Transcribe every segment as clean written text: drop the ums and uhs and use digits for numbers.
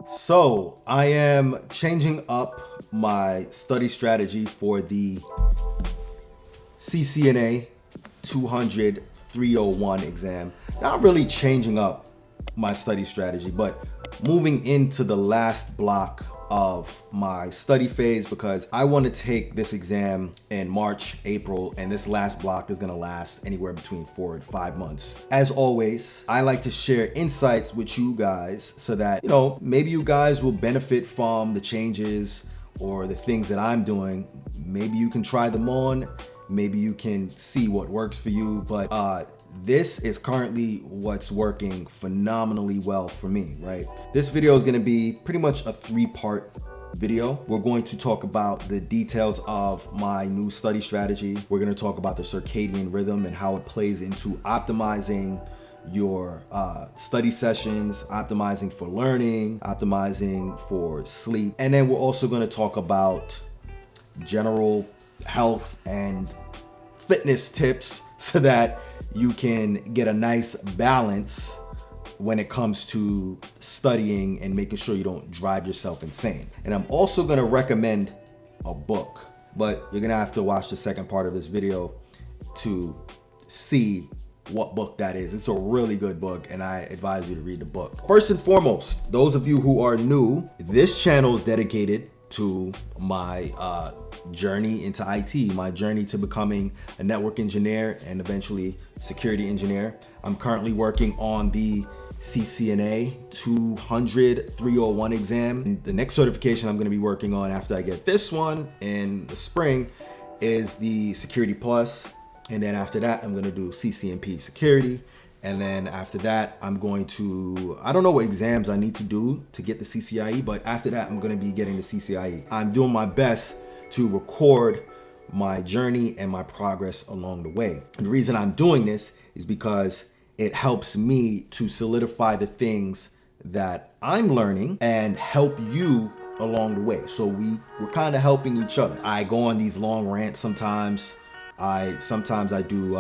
So I am changing up my study strategy for the CCNA 200-301 exam. Not really changing up my study strategy, but moving into the last block of my study phase because I want to take this exam in March, April, and this last block is going to last anywhere between 4 and 5 months. As always, I like to share insights with you guys so that, maybe you guys will benefit from the changes or the things that I'm doing. Maybe you can try them on. Maybe you can see what works for you, but this is currently what's working phenomenally well for me, right? This video is gonna be pretty much a 3-part video. We're going to talk about the details of my new study strategy. We're gonna talk about the circadian rhythm and how it plays into optimizing your study sessions, optimizing for learning, optimizing for sleep. And then we're also gonna talk about general health and fitness tips so that you can get a nice balance when it comes to studying and making sure you don't drive yourself insane. And I'm also gonna recommend a book, but you're gonna have to watch the second part of this video to see what book that is. It's a really good book and I advise you to read the book. First and foremost, those of you who are new, this channel is dedicated to my journey into IT, my journey to becoming a network engineer and eventually security engineer. I'm currently working on the CCNA 200-301 exam. And the next certification I'm going to be working on after I get this one in the spring is the Security Plus. And then after that, I'm going to do CCNP security. And then after that, I'm going to, I don't know what exams I need to do to get the CCIE, but after that, I'm going to be getting the CCIE. I'm doing my best to record my journey and my progress along the way. And the reason I'm doing this is because it helps me to solidify the things that I'm learning and help you along the way. So we're kind of helping each other. I go on these long rants sometimes. Sometimes I do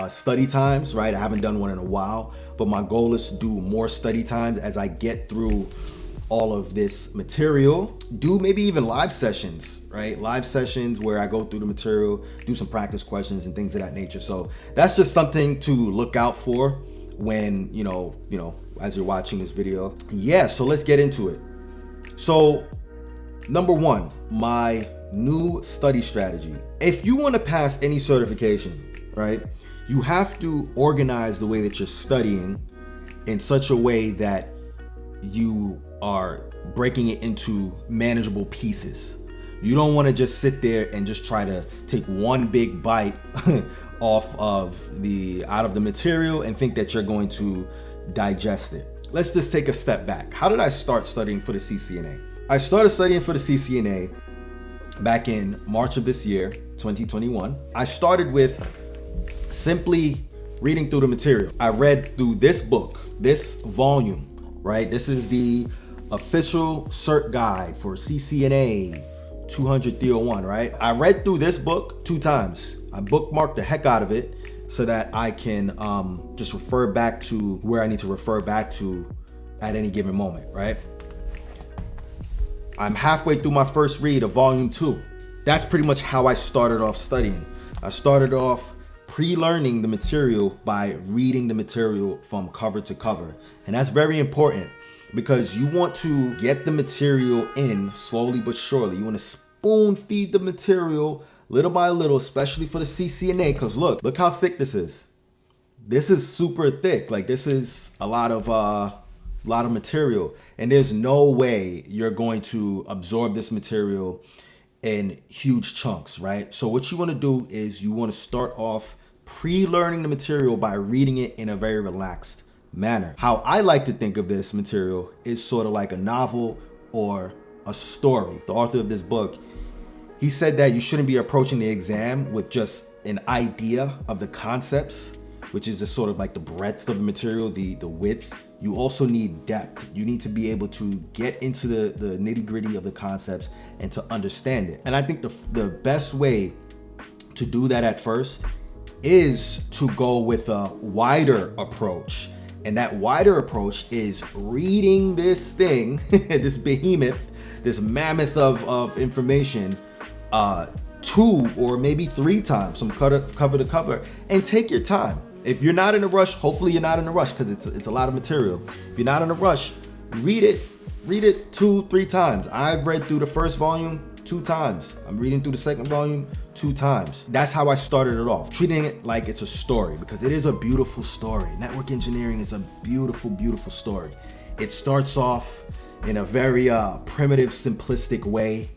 study times, right? I haven't done one in a while, but my goal is to do more study times as I get through all of this material. Do maybe even live sessions, right? Live sessions where I go through the material, do some practice questions and things of that nature. So that's just something to look out for when, as you're watching this video. Yeah, so let's get into it. So number one, my new study strategy. If you want to pass any certification, right, you have to organize the way that you're studying in such a way that you are breaking it into manageable pieces. You don't want to just sit there and just try to take one big bite out of the material and think that you're going to digest it. Let's just take a step back. How did I start studying for the CCNA? I started studying for the CCNA back in March of this year, 2021. I started with simply reading through the material. I read through this book, this volume, right? This is the official cert guide for CCNA 200-301, right? I read through this book 2 times. I bookmarked the heck out of it so that I can just refer back to where I need to refer back to at any given moment, right? I'm halfway through my first read of volume 2. That's pretty much how I started off studying. I started off pre-learning the material by reading the material from cover to cover. And that's very important because you want to get the material in slowly but surely. You want to spoon feed the material little by little, especially for the CCNA, because look how thick this is. This is super thick. Like, this is a lot of material, and there's no way you're going to absorb this material in huge chunks, right? So what you want to do is you want to start off pre-learning the material by reading it in a very relaxed manner. How I like to think of this material is sort of like a novel or a story. The author of this book, he said that you shouldn't be approaching the exam with just an idea of the concepts, which is just sort of like the breadth of the material, the width. You also need depth. You need to be able to get into the nitty-gritty of the concepts and to understand it. And I think the best way to do that at first is to go with a wider approach And that wider approach is reading this thing, this behemoth, this mammoth of information, 2 or maybe 3 times from cover to cover, and take your time. If you're not in a rush, hopefully you're not in a rush, because it's a lot of material. If you're not in a rush, read it 2-3 times. I've read through the first volume 2 times. I'm reading through the second volume 2 times. That's how I started it off, treating it like it's a story, because it is a beautiful story. Network engineering is a beautiful, beautiful story. It starts off in a very primitive, simplistic way,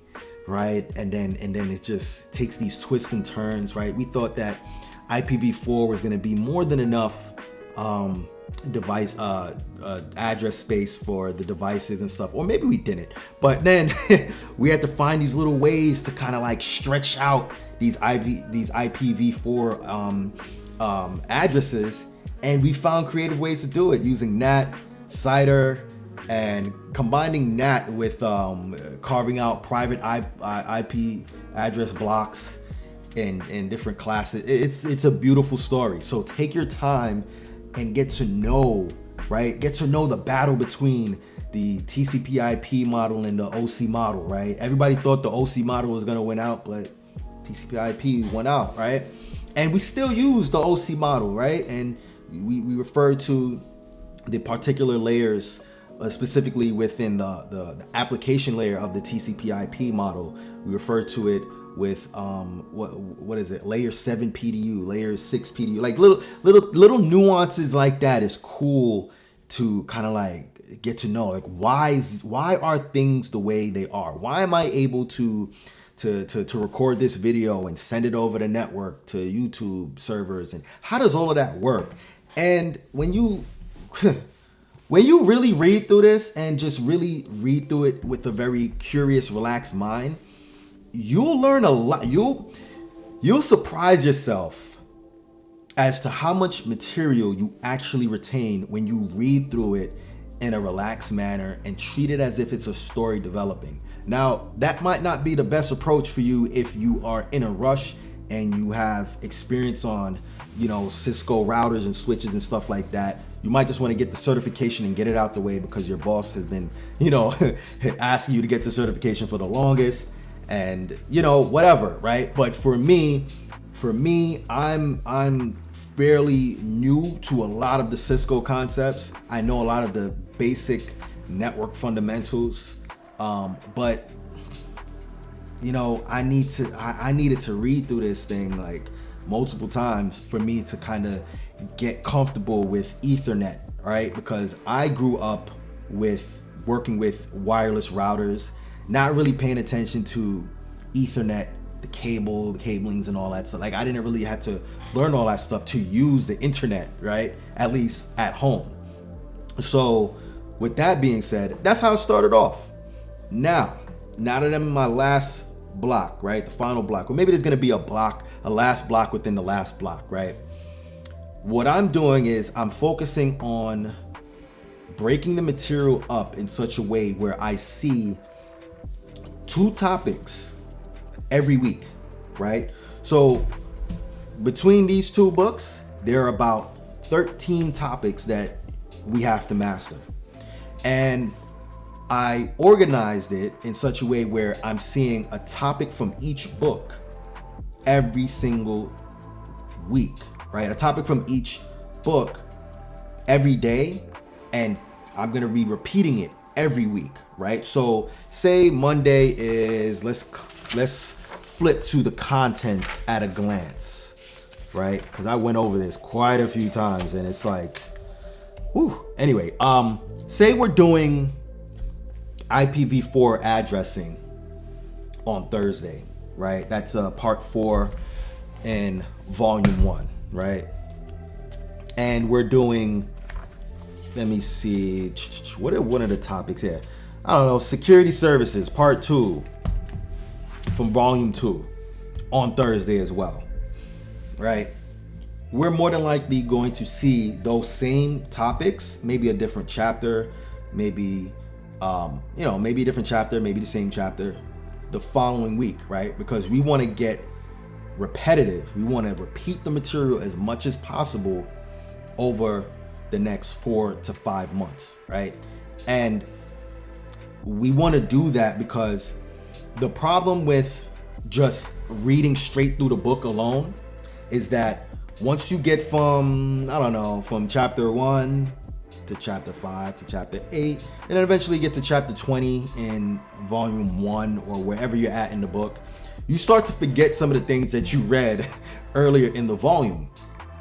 right? And then it just takes these twists and turns, right? We thought that IPv4 was going to be more than enough device address space for the devices and stuff, or maybe we didn't, but then we had to find these little ways to kind of like stretch out these IPv4 addresses, and we found creative ways to do it using NAT, CIDR, and combining NAT with carving out private IP address blocks in different classes. It's a beautiful story. So take your time and get to know, right? Get to know the battle between the TCP/IP model and the OC model, right? Everybody thought the OC model was gonna win out, but TCP/IP won out, right? And we still use the OC model, right? And we refer to the particular layers, specifically within the application layer of the TCP/IP model. We refer to it with what is it, layer 7 PDU, layer 6 PDU, like little nuances like that is cool to kind of like get to know, like why are things the way they are? Why am I able to record this video and send it over the network to YouTube servers, and how does all of that work? And when you really read through this and just really read through it with a very curious, relaxed mind, you'll learn a lot. You'll surprise yourself as to how much material you actually retain when you read through it in a relaxed manner and treat it as if it's a story developing. Now, that might not be the best approach for you if you are in a rush and you have experience on, Cisco routers and switches and stuff like that. You might just want to get the certification and get it out the way because your boss has been, asking you to get the certification for the longest, and whatever, right? But for me, I'm fairly new to a lot of the Cisco concepts. I know a lot of the basic network fundamentals, but I needed to read through this thing like multiple times for me to kind of get comfortable with Ethernet, right? Because I grew up with working with wireless routers, not really paying attention to Ethernet, the cablings and all that stuff. Like I didn't really have to learn all that stuff to use the internet, right? At least at home. So with that being said, that's how it started off. Now that I'm in my last block, right? The final block, or maybe there's gonna be a last block within the last block, right? What I'm doing is I'm focusing on breaking the material up in such a way where I see 2 topics every week, right? So between these 2 books, there are about 13 topics that we have to master. And I organized it in such a way where I'm seeing a topic from each book every single week, right? A topic from each book every day, and I'm gonna be repeating it every week, right? So say Monday is, let's flip to the contents at a glance, right? Because I went over this quite a few times and it's like, whew. Anyway, say we're doing IPv4 addressing on Thursday, right? That's part 4 in volume 1, right? And we're doing, let me see, what are one of the topics here? I don't know, security services, part 2 from volume 2 on Thursday as well, right? We're more than likely going to see those same topics, maybe a different chapter, maybe maybe a different chapter, maybe the same chapter the following week, right? Because we want to get repetitive. We want to repeat the material as much as possible over the next 4 to 5 months, right? And we want to do that because the problem with just reading straight through the book alone is that once you get from, I don't know, from chapter 1 to chapter 5 to chapter 8, and then eventually get to chapter 20 in volume 1 or wherever you're at in the book, you start to forget some of the things that you read earlier in the volume.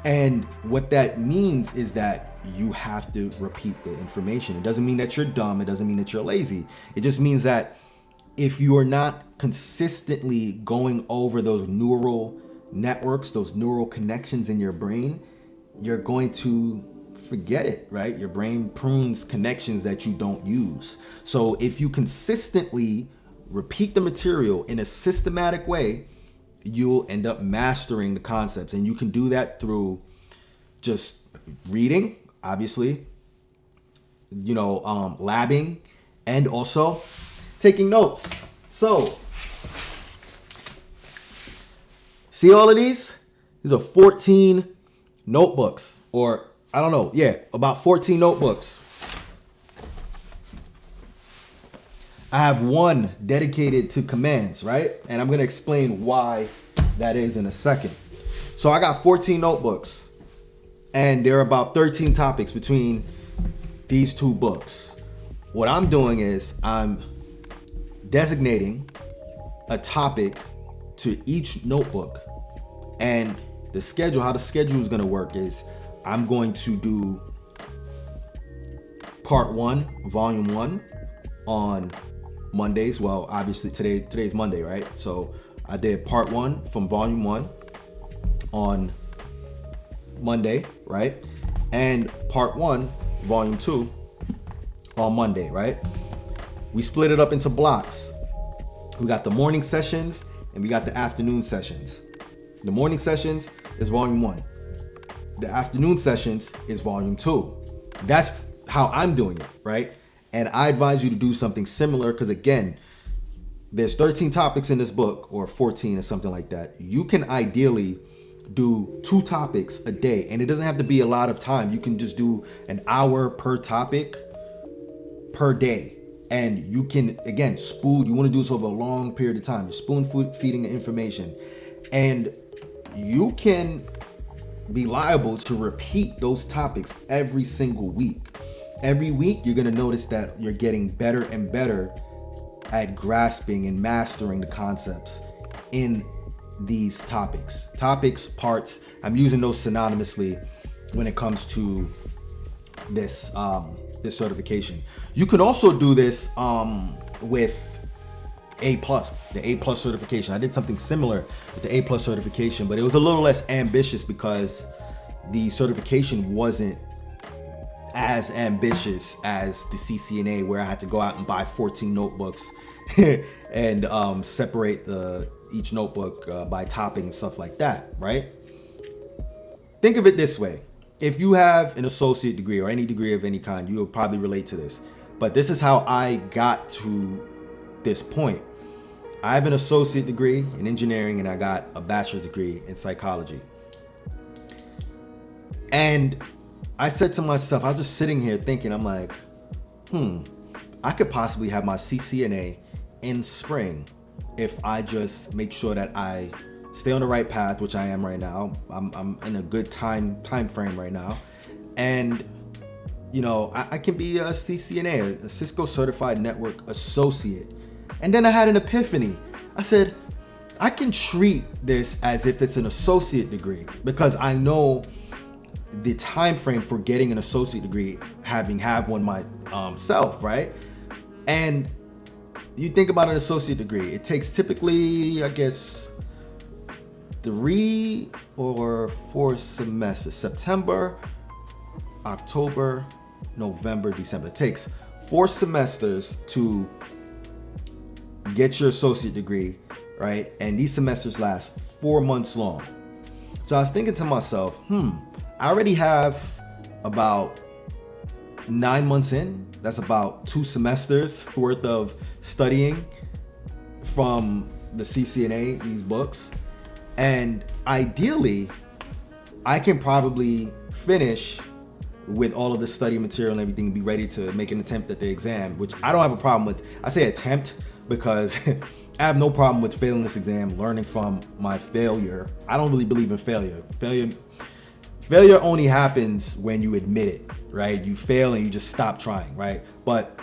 And what that means is that you have to repeat the information. It doesn't mean that you're dumb. It doesn't mean that you're lazy. It just means that if you are not consistently going over those neural networks, those neural connections in your brain, you're going to forget it, right? Your brain prunes connections that you don't use. So if you consistently repeat the material in a systematic way, you'll end up mastering the concepts. And you can do that through just reading, obviously, labbing, and also taking notes. So, see all of these? These are 14 notebooks, or I don't know, about 14 notebooks. I have one dedicated to commands, right? And I'm gonna explain why that is in a second. So I got 14 notebooks, and there are about 13 topics between these two books. What I'm doing is I'm designating a topic to each notebook, and how the schedule is gonna work is I'm going to do part 1, volume 1 on Mondays. Well, obviously today's Monday, right? So I did part 1 from volume 1 on Monday, right? And part 1, volume 2 on Monday, right? We split it up into blocks. We got the morning sessions and we got the afternoon sessions. The morning sessions is volume 1. The afternoon sessions is volume 2. That's how I'm doing it, right? And I advise you to do something similar because, again, there's 13 topics in this book, or 14 or something like that. You can ideally do 2 topics a day, and it doesn't have to be a lot of time. You can just do an hour per topic per day. And you can, again, you want to do this over a long period of time. You're spoon feeding the information. And you can be liable to repeat those topics every single week. Every week, you're going to notice that you're getting better and better at grasping and mastering the concepts in these topics. Topics, parts, I'm using those synonymously when it comes to this this certification. You can also do this with A+, the A+ certification. I did something similar with the A+ certification, but it was a little less ambitious because the certification wasn't as ambitious as the CCNA, where I had to go out and buy 14 notebooks and separate each notebook by topic and stuff like that, right? Think of it this way. If you have an associate degree or any degree of any kind, you'll probably relate to this. But this is how I got to this point. I have an associate degree in engineering and I got a bachelor's degree in psychology. And I said to myself, I was just sitting here thinking, I'm like, I could possibly have my CCNA in spring if I just make sure that I stay on the right path, which I am right now. I'm in a good time frame right now. And, I can be a CCNA, a Cisco Certified Network Associate. And then I had an epiphany. I said, I can treat this as if it's an associate degree because I know the time frame for getting an associate degree, have one myself, right? And you think about an associate degree, it takes typically, I guess, 3 or 4 semesters: September, October, November, December. It takes 4 semesters to get your associate degree, right? And these semesters last 4 months long. So I was thinking to myself, I already have about 9 months in. That's about 2 semesters worth of studying from the CCNA, these books. And ideally, I can probably finish with all of the study material and everything, be ready to make an attempt at the exam, which I don't have a problem with. I say attempt because I have no problem with failing this exam, learning from my failure. I don't really believe in failure. Failure only happens when you admit it, right? You fail and you just stop trying, right? But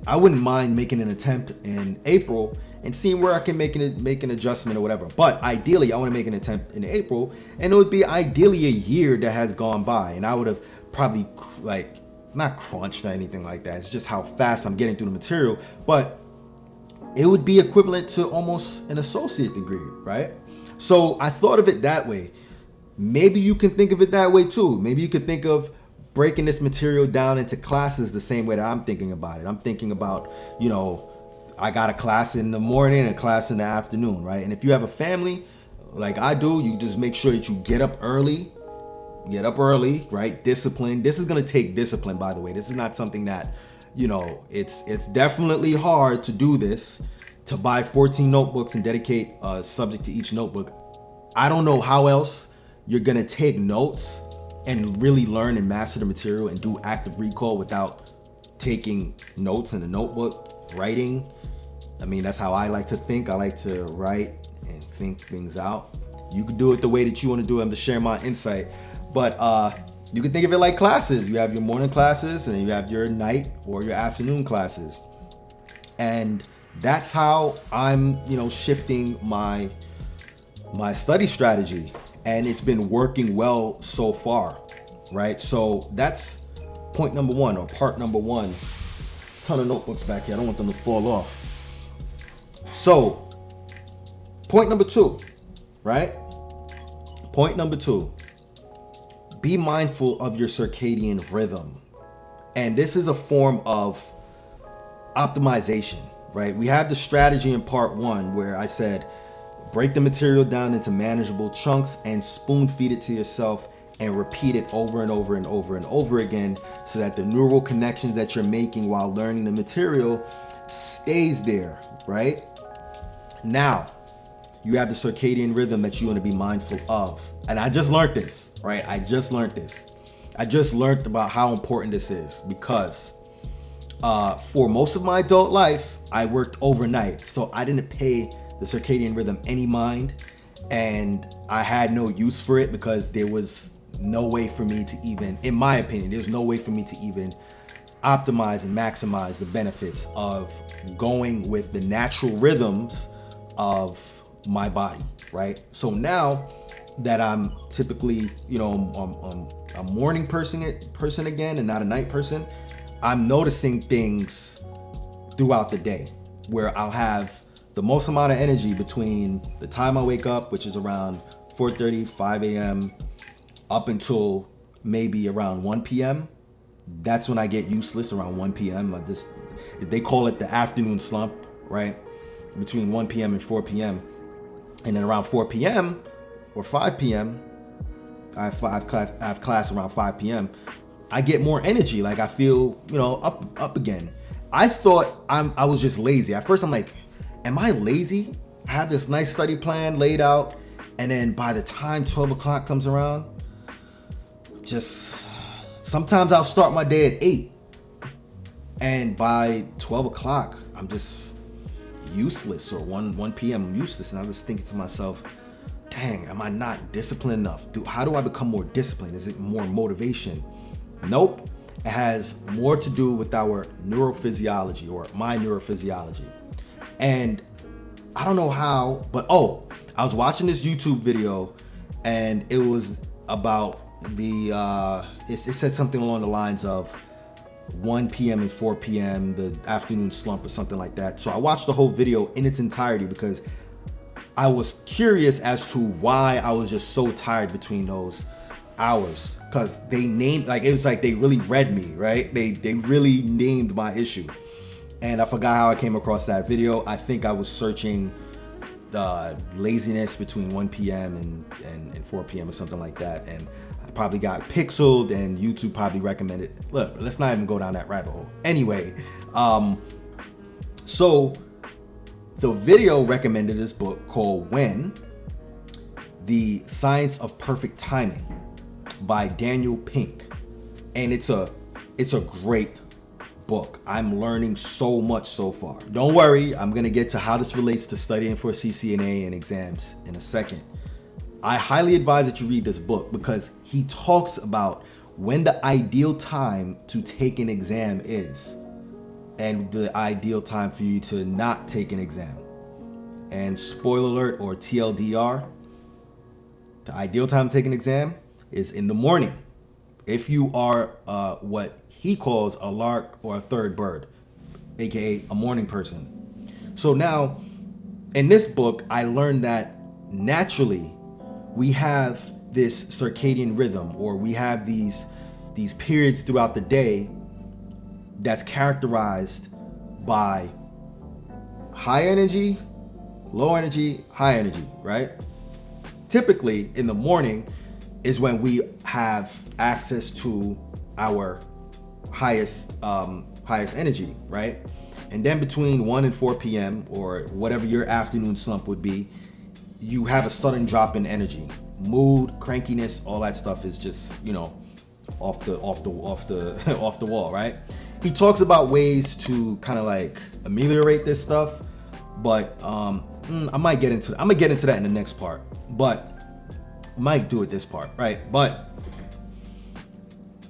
I wouldn't mind making an attempt in April and seeing where I can make an adjustment or whatever. But ideally, I want to make an attempt in April, and it would be ideally a year that has gone by, and I would have probably like not crunched or anything like that. It's just how fast I'm getting through the material, but it would be equivalent to almost an associate degree, right? So I thought of it that way. Maybe you can think of it that way too. Maybe you could think of breaking this material down into classes the same way that I'm thinking about it. I'm thinking about, I got a class in the morning and a class in the afternoon, right? And if you have a family like I do, you just make sure that you get up early, right? Discipline. This is going to take discipline, by the way. This is not something that, it's definitely hard to do this, to buy 14 notebooks and dedicate a subject to each notebook. I don't know how else you're going to take notes and really learn and master the material and do active recall without taking notes in a notebook, writing. I mean, that's how I like to think. I like to write and think things out. You can do it the way that you want to do it. I'm just sharing my insight. But you can think of it like classes. You have your morning classes and then you have your night or your afternoon classes. And that's how I'm, shifting my study strategy. And it's been working well so far, right? So that's point number one, or part number one. Ton of notebooks back here. I don't want them to fall off. So point number two, right? Point number two, be mindful of your circadian rhythm. And this is a form of optimization, right? We have the strategy in part one where I said, break the material down into manageable chunks and spoon feed it to yourself and repeat it over and over and over and over again so that the neural connections that you're making while learning the material stays there, right? Now, you have the circadian rhythm that you want to be mindful of. And I just learned this, right? I just learned about how important this is because for most of my adult life, I worked overnight. So I didn't pay the circadian rhythm any mind, and I had no use for it because there was no way for me to even, in my opinion, there's no way for me to even optimize and maximize the benefits of going with the natural rhythms of my body, right? So now that I'm typically, I'm a morning person again and not a night person, I'm noticing things throughout the day where I'll have the most amount of energy between the time I wake up, which is around 4:30, 5 a.m., up until maybe around 1 p.m. That's when I get useless, around 1 p.m. They call it the afternoon slump, right? Between 1 p.m. and 4 p.m. And then around 4 p.m. or 5 p.m., I have class around 5 p.m. I get more energy. Like I feel, up again. I thought I was just lazy. At first I'm like, am I lazy? I had this nice study plan laid out, and then by the time 12 o'clock comes around, sometimes I'll start my day at 8, and by 12 o'clock, I'm just useless, or 1 p.m. I'm useless, and I'm just thinking to myself, dang, am I not disciplined enough? How do I become more disciplined? Is it more motivation? Nope. It has more to do with our neurophysiology, or my neurophysiology. And I don't know how, but I was watching this YouTube video and it was about it said something along the lines of 1 p.m. and 4 p.m., the afternoon slump or something like that. So I watched the whole video in its entirety because I was curious as to why I was just so tired between those hours, because they named, it was like they really read me, right? They really named my issue. And I forgot how I came across that video. I think I was searching the laziness between 1 p.m. and 4 p.m. or something like that. And I probably got pixeled, and YouTube probably recommended. Look, let's not even go down that rabbit hole. Anyway, so the video recommended this book called When, The Science of Perfect Timing by Daniel Pink. And it's a great book. I'm learning so much so far. Don't worry, I'm gonna get to how this relates to studying for CCNA and exams in a second. I highly advise that you read this book because he talks about when the ideal time to take an exam is and the ideal time for you to not take an exam. And spoiler alert, or TLDR, the ideal time to take an exam is in the morning. If you are what he calls a lark or a third bird, aka a morning person. So now, in this book, I learned that naturally we have this circadian rhythm, or we have these periods throughout the day that's characterized by high energy, low energy, high energy, right? Typically in the morning is when we have access to our highest energy, right? And then between 1 and 4 p.m. or whatever your afternoon slump would be, you have a sudden drop in energy. Mood, crankiness, all that stuff is just, off the wall, right? He talks about ways to kind of like ameliorate this stuff, but I'm gonna get into that in the next part, but I might do it this part, right? But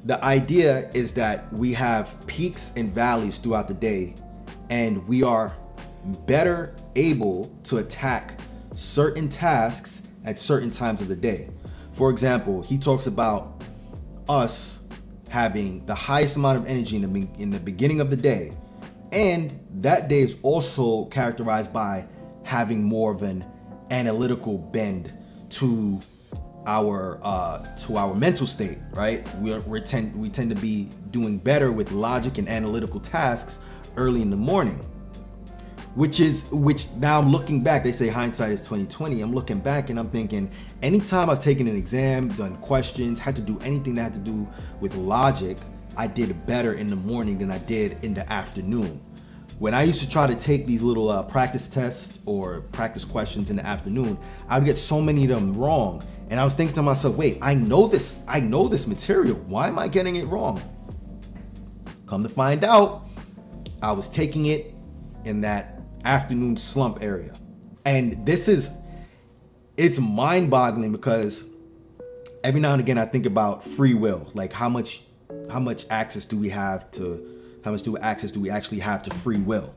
the idea is that we have peaks and valleys throughout the day, and we are better able to attack certain tasks at certain times of the day. For example, he talks about us having the highest amount of energy in the beginning of the day, and that day is also characterized by having more of an analytical bend to our mental state, right? We tend to be doing better with logic and analytical tasks early in the morning, which now I'm looking back, they say hindsight is 2020. I'm looking back and I'm thinking, anytime I've taken an exam, done questions, had to do anything that had to do with logic, I did better in the morning than I did in the afternoon. When I used to try to take these little practice tests or practice questions in the afternoon, I would get so many of them wrong. And I was thinking to myself, wait, I know this material. Why am I getting it wrong? Come to find out, I was taking it in that afternoon slump area. And it's mind-boggling because every now and again I think about free will, like how much access do we actually have to free will?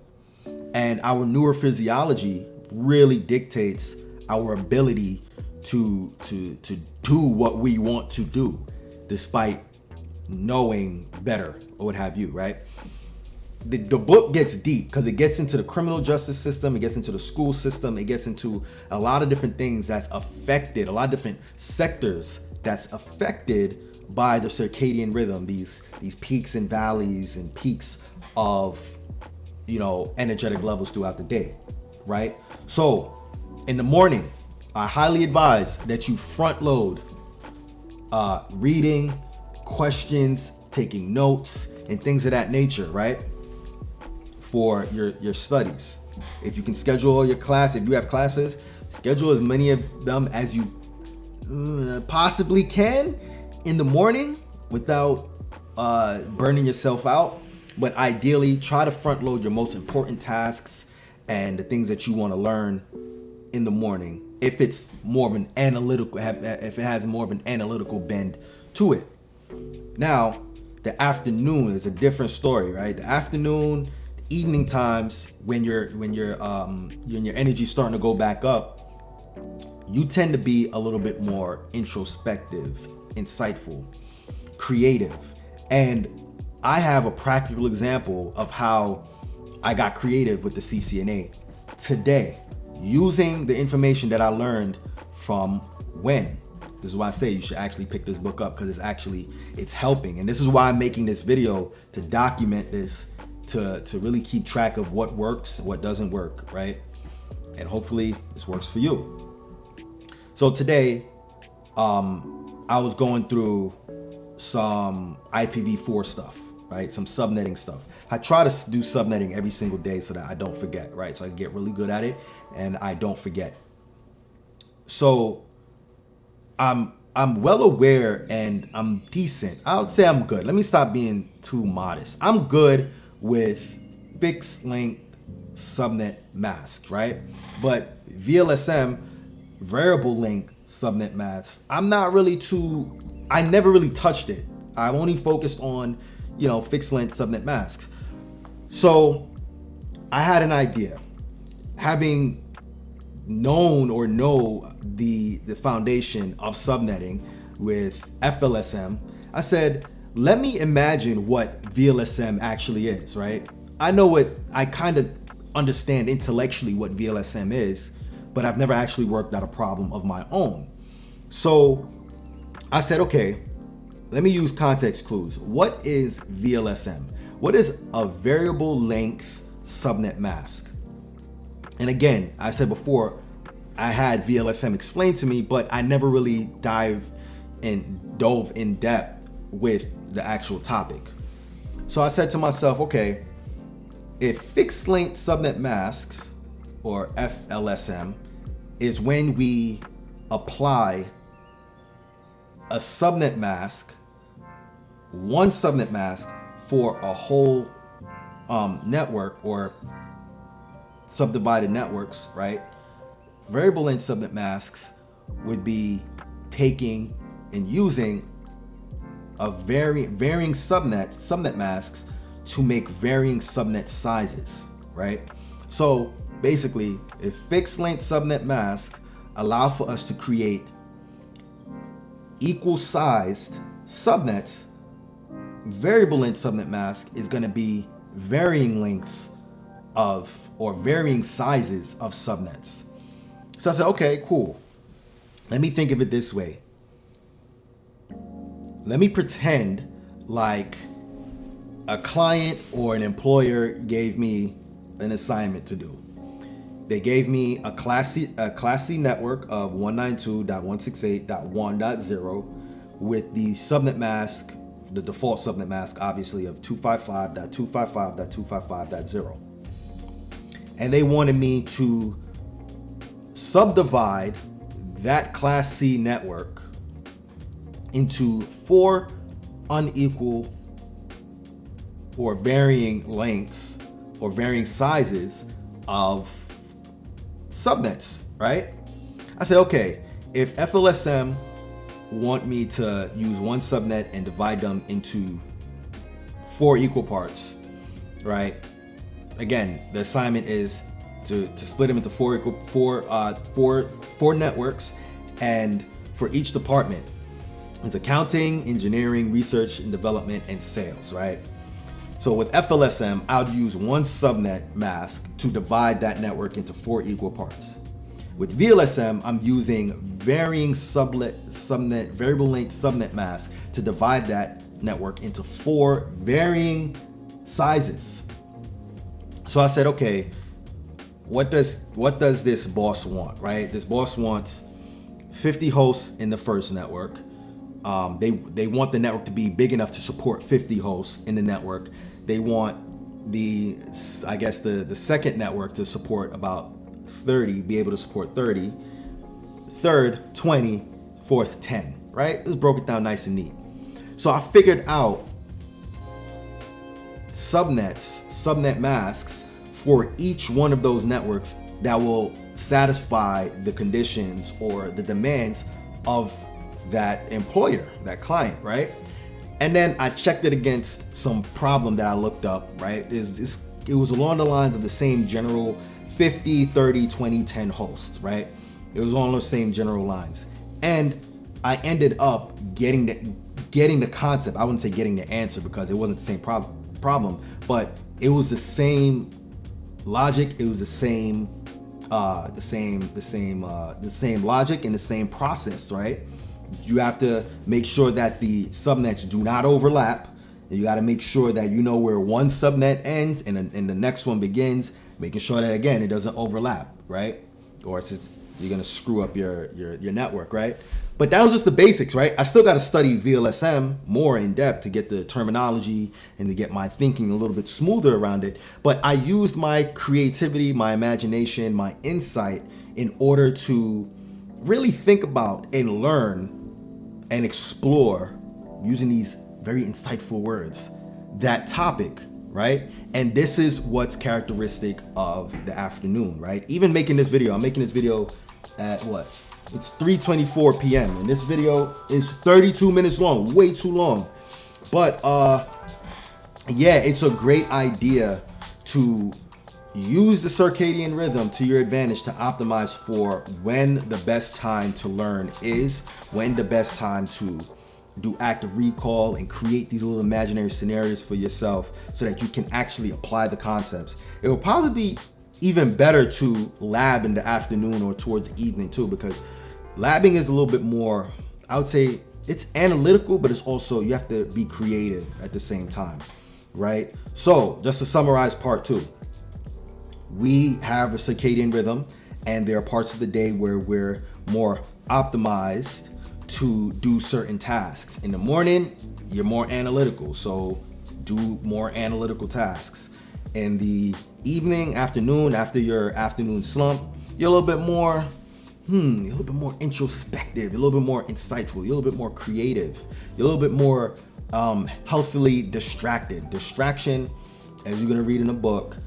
And our neurophysiology really dictates our ability to do what we want to do despite knowing better or what have you, right? The book gets deep because it gets into the criminal justice system, it gets into the school system, it gets into a lot of different things that's affected, a lot of different sectors that's affected by the circadian rhythm, these peaks and valleys and peaks of energetic levels throughout the day, right? So in the morning, I highly advise that you front load reading, questions, taking notes, and things of that nature, right? For your studies. If you can schedule all your class, if you have classes, schedule as many of them as you possibly can in the morning without burning yourself out. But ideally, try to front load your most important tasks and the things that you want to learn in the morning. If it's more of an analytical, if it has more of an analytical bend to it. Now, the afternoon is a different story, right? The afternoon, evening times, when your energy's starting to go back up, you tend to be a little bit more introspective, insightful, creative. And I have a practical example of how I got creative with the CCNA today, using the information that I learned from when. This is why I say you should actually pick this book up, because it's helping. And this is why I'm making this video, to document this, to really keep track of what works, what doesn't work, right? And hopefully this works for you. So today, I was going through some IPv4 stuff, right? Some subnetting stuff. I try to do subnetting every single day so that I don't forget, right? So I can get really good at it and I don't forget. So I'm I'm well aware and I'm decent. I would say I'm good. Let me stop being too modest. I'm good with fixed length subnet mask, right? But VLSM, variable length subnet masks, I'm not really too, I never really touched it. I've only focused on, fixed length subnet masks. So I had an idea. Having known or know the foundation of subnetting with FLSM, I said, let me imagine what VLSM actually is, right? I kind of understand intellectually what VLSM is, but I've never actually worked out a problem of my own. So I said, okay, let me use context clues. What is VLSM? What is a variable length subnet mask? And again, I said before, I had VLSM explained to me, but I never really dove in depth with the actual topic. So I said to myself, okay, if fixed length subnet masks, or FLSM, is when we apply a subnet mask, one subnet mask for a whole network or subdivided networks, right? Variable length subnet masks would be taking and using a varying subnet masks to make varying subnet sizes, right? So basically, if fixed length subnet masks allow for us to create equal sized subnets, variable length subnet mask is going to be varying lengths of, or varying sizes of subnets. So I said, okay, cool. Let me think of it this way. Let me pretend like a client or an employer gave me an assignment to do. They gave me a Class C network of 192.168.1.0 with the subnet mask, the default subnet mask, obviously, of 255.255.255.0. And they wanted me to subdivide that Class C network into 4 unequal or varying lengths or varying sizes of subnets, right? I said, okay, if FLSM want me to use one subnet and divide them into 4 equal parts, right? Again, the assignment is to split them into 4 networks, and for each department is accounting, engineering, research and development, and sales, right? So with FLSM, I'll use one subnet mask to divide that network into 4 equal parts. With VLSM, I'm using variable length subnet mask to divide that network into 4 varying sizes. So I said, okay, what does this boss want, right? This boss wants 50 hosts in the first network. They want the network to be big enough to support 50 hosts in the network. They want the second network to support about 30, be able to support 30. Third, 20. Fourth, 10, right? Just broke it down nice and neat. So I figured out subnet masks for each one of those networks that will satisfy the conditions or the demands of that employer, that client, right? And then I checked it against some problem that I looked up, right? It was along the lines of the same general 50, 30, 20, 10 hosts, right? It was along those same general lines. And I ended up getting the concept. I wouldn't say getting the answer because it wasn't the same problem, but it was the same logic. It was the same logic and the same process, right? You have to make sure that the subnets do not overlap. You got to make sure that you know where one subnet ends and the next one begins, making sure that, again, it doesn't overlap, right? Or it's just, you're going to screw up your network, right? But that was just the basics, right? I still got to study VLSM more in depth to get the terminology and to get my thinking a little bit smoother around it. But I used my creativity, my imagination, my insight in order to really think about and learn and explore, using these very insightful words, that topic, right? And this is what's characteristic of the afternoon, right? Even making this video, I'm making this video at what? It's 3:24 p.m. and this video is 32 minutes long, way too long. But yeah, it's a great idea to use the circadian rhythm to your advantage to optimize for when the best time to learn is, when the best time to do active recall and create these little imaginary scenarios for yourself so that you can actually apply the concepts. It will probably be even better to lab in the afternoon or towards the evening too, because labbing is a little bit more, I would say it's analytical, but it's also, you have to be creative at the same time, right? So just to summarize part 2, we have a circadian rhythm, and there are parts of the day where we're more optimized to do certain tasks. In the morning, you're more analytical, so do more analytical tasks. In the evening, afternoon, after your afternoon slump, you're a little bit more, you're a little bit more introspective, you're a little bit more insightful, you're a little bit more creative, you're a little bit more healthily distracted. Distraction, as you're gonna read in the book,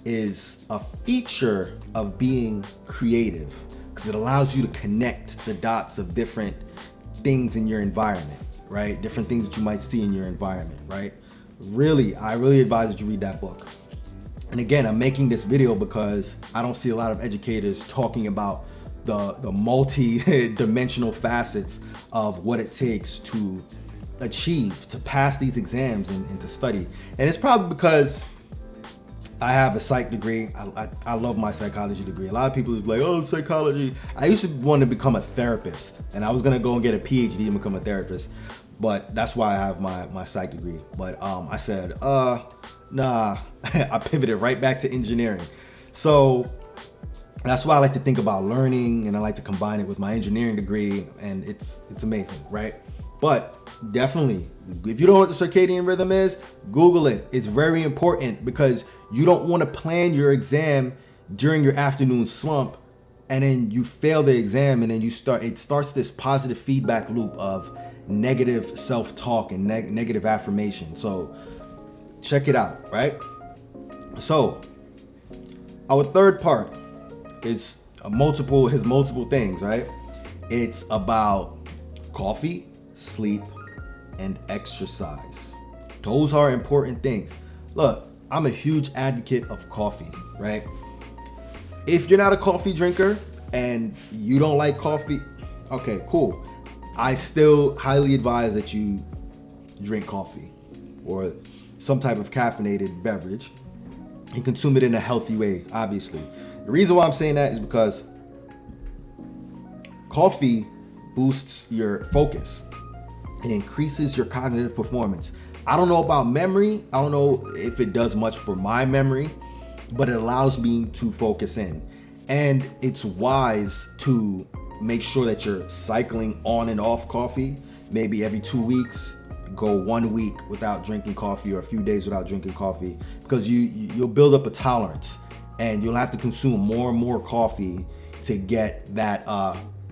is a feature of being creative because it allows you to connect the dots of different things in your environment, right? Different things that you might see in your environment, right? Really, I really advise that you read that book. And again, I'm making this video because I don't see a lot of educators talking about the multi-dimensional facets of what it takes to achieve, to pass these exams and to study. And it's probably because I have a psych degree. I love my psychology degree. A lot of people are like, oh, psychology. I used to want to become a therapist, and I was gonna go and get a PhD and become a therapist, but that's why I have my psych degree. But I said, nah, I pivoted right back to engineering. So that's why I like to think about learning, and I like to combine it with my engineering degree, and it's amazing, right? But definitely, if you don't know what the circadian rhythm is, Google it. It's very important because you don't want to plan your exam during your afternoon slump and then you fail the exam, and then it starts this positive feedback loop of negative self-talk and negative affirmation. So check it out, right? So our third part is multiple things, right? It's about coffee, sleep, and exercise. Those are important things. Look, I'm a huge advocate of coffee, right? If you're not a coffee drinker and you don't like coffee, okay, cool. I still highly advise that you drink coffee or some type of caffeinated beverage and consume it in a healthy way, obviously. The reason why I'm saying that is because coffee boosts your focus. It increases your cognitive performance. I don't know about memory. I don't know if it does much for my memory, but it allows me to focus in. And it's wise to make sure that you're cycling on and off coffee. Maybe every 2 weeks, go 1 week without drinking coffee or a few days without drinking coffee, because you'll build up a tolerance and you'll have to consume more and more coffee to get that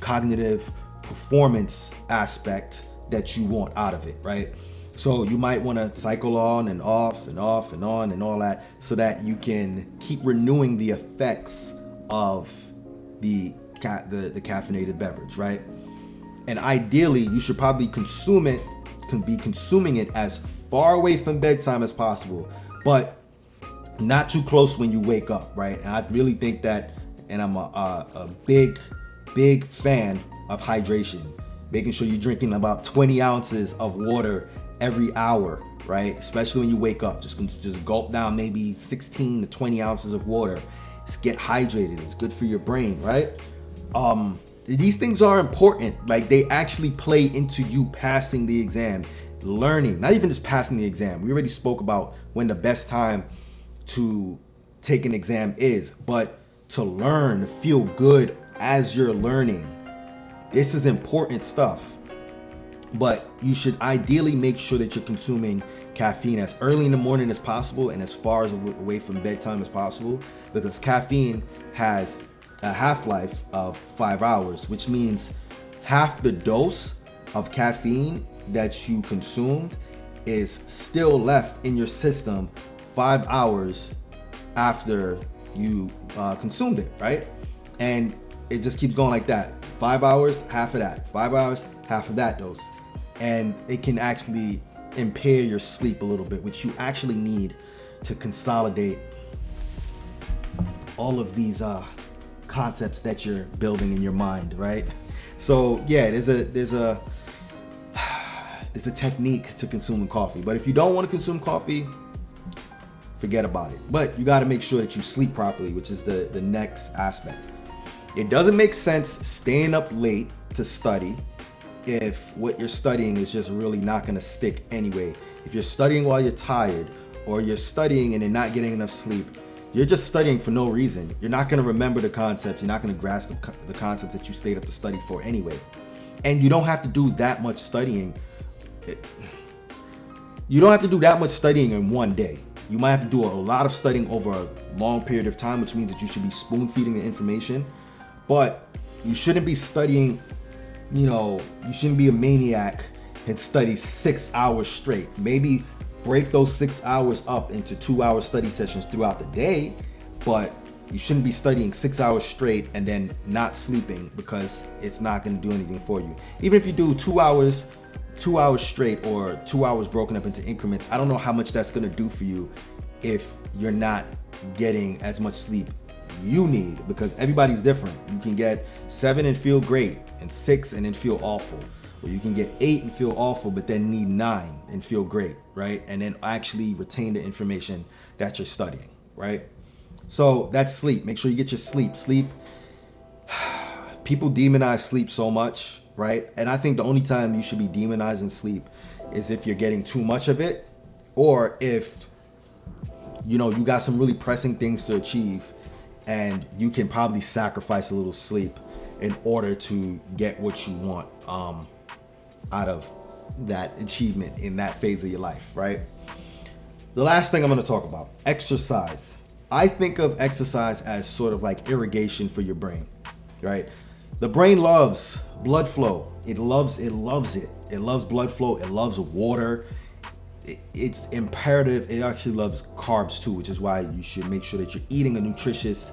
cognitive performance aspect that you want out of it, right? So you might want to cycle on and off and off and on and all that so that you can keep renewing the effects of the caffeinated beverage, right? And ideally, you should probably be consuming it as far away from bedtime as possible, but not too close when you wake up, right? And I really think that, and I'm a big fan of hydration. Making sure you're drinking about 20 ounces of water every hour, right? Especially when you wake up, just gulp down maybe 16 to 20 ounces of water. Just get hydrated. It's good for your brain, right? These things are important. Like, they actually play into you passing the exam, learning, not even just passing the exam. We already spoke about when the best time to take an exam is, but to learn, feel good as you're learning. This is important stuff, but you should ideally make sure that you're consuming caffeine as early in the morning as possible and as far away from bedtime as possible, because caffeine has a half-life of 5 hours, which means half the dose of caffeine that you consumed is still left in your system 5 hours after you consumed it, right? And it just keeps going like that. 5 hours, half of that. 5 hours, half of that dose. And it can actually impair your sleep a little bit, which you actually need to consolidate all of these concepts that you're building in your mind, right? So yeah, there's a technique to consuming coffee. But if you don't want to consume coffee, forget about it. But you got to make sure that you sleep properly, which is the next aspect. It doesn't make sense staying up late to study if what you're studying is just really not going to stick anyway. If you're studying while you're tired, or you're studying and you're not getting enough sleep, you're just studying for no reason. You're not going to remember the concepts. You're not going to grasp the concepts that you stayed up to study for anyway. And you don't have to do that much studying. You don't have to do that much studying in one day. You might have to do a lot of studying over a long period of time, which means that you should be spoon feeding the information. But you shouldn't be studying, you shouldn't be a maniac and study 6 hours straight. Maybe break those 6 hours up into 2-hour study sessions throughout the day, but you shouldn't be studying 6 hours straight and then not sleeping, because it's not going to do anything for you. Even if you do 2 hours straight, or 2 hours broken up into increments, I don't know how much that's going to do for you if you're not getting as much sleep you need, because everybody's different. You can get 7 and feel great, and 6 and then feel awful. Or you can get 8 and feel awful, but then need 9 and feel great, right? And then actually retain the information that you're studying, right? So that's sleep. Make sure you get your sleep. Sleep. People demonize sleep so much, right? And I think the only time you should be demonizing sleep is if you're getting too much of it, or if you got some really pressing things to achieve, and you can probably sacrifice a little sleep in order to get what you want out of that achievement in that phase of your life, right? The last thing I'm going to talk about, exercise. I think of exercise as sort of like irrigation for your brain, right? The brain loves blood flow. It loves it. It loves blood flow. It loves water. It's imperative. It actually loves carbs too, which is why you should make sure that you're eating a nutritious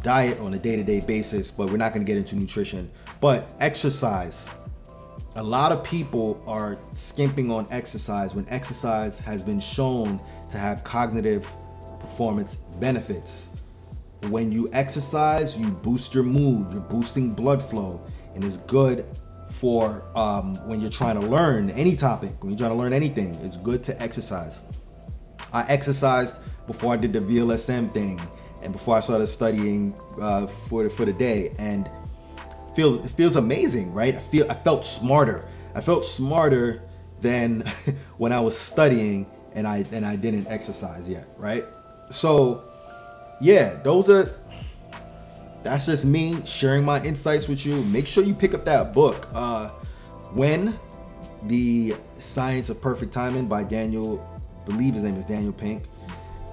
diet on a day-to-day basis. But we're not going to get into nutrition. But exercise. A lot of people are skimping on exercise when exercise has been shown to have cognitive performance benefits. When you exercise, you boost your mood. You're boosting blood flow, and it's good for when you're trying to learn any topic, when you're trying to learn anything. It's good to exercise. I exercised before I did the VLSM thing and before I started studying for the day, and it feels amazing, right? I felt smarter. I felt smarter than when I was studying and I didn't exercise yet, right? So yeah, that's just me sharing my insights with you. Make sure you pick up that book, When, The Science of Perfect Timing by Daniel, I believe his name is Daniel Pink.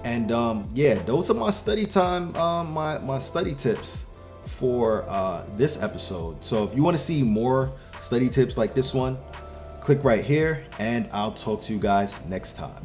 And yeah, those are my study time, my study tips for this episode. So if you want to see more study tips like this one, click right here, and I'll talk to you guys next time.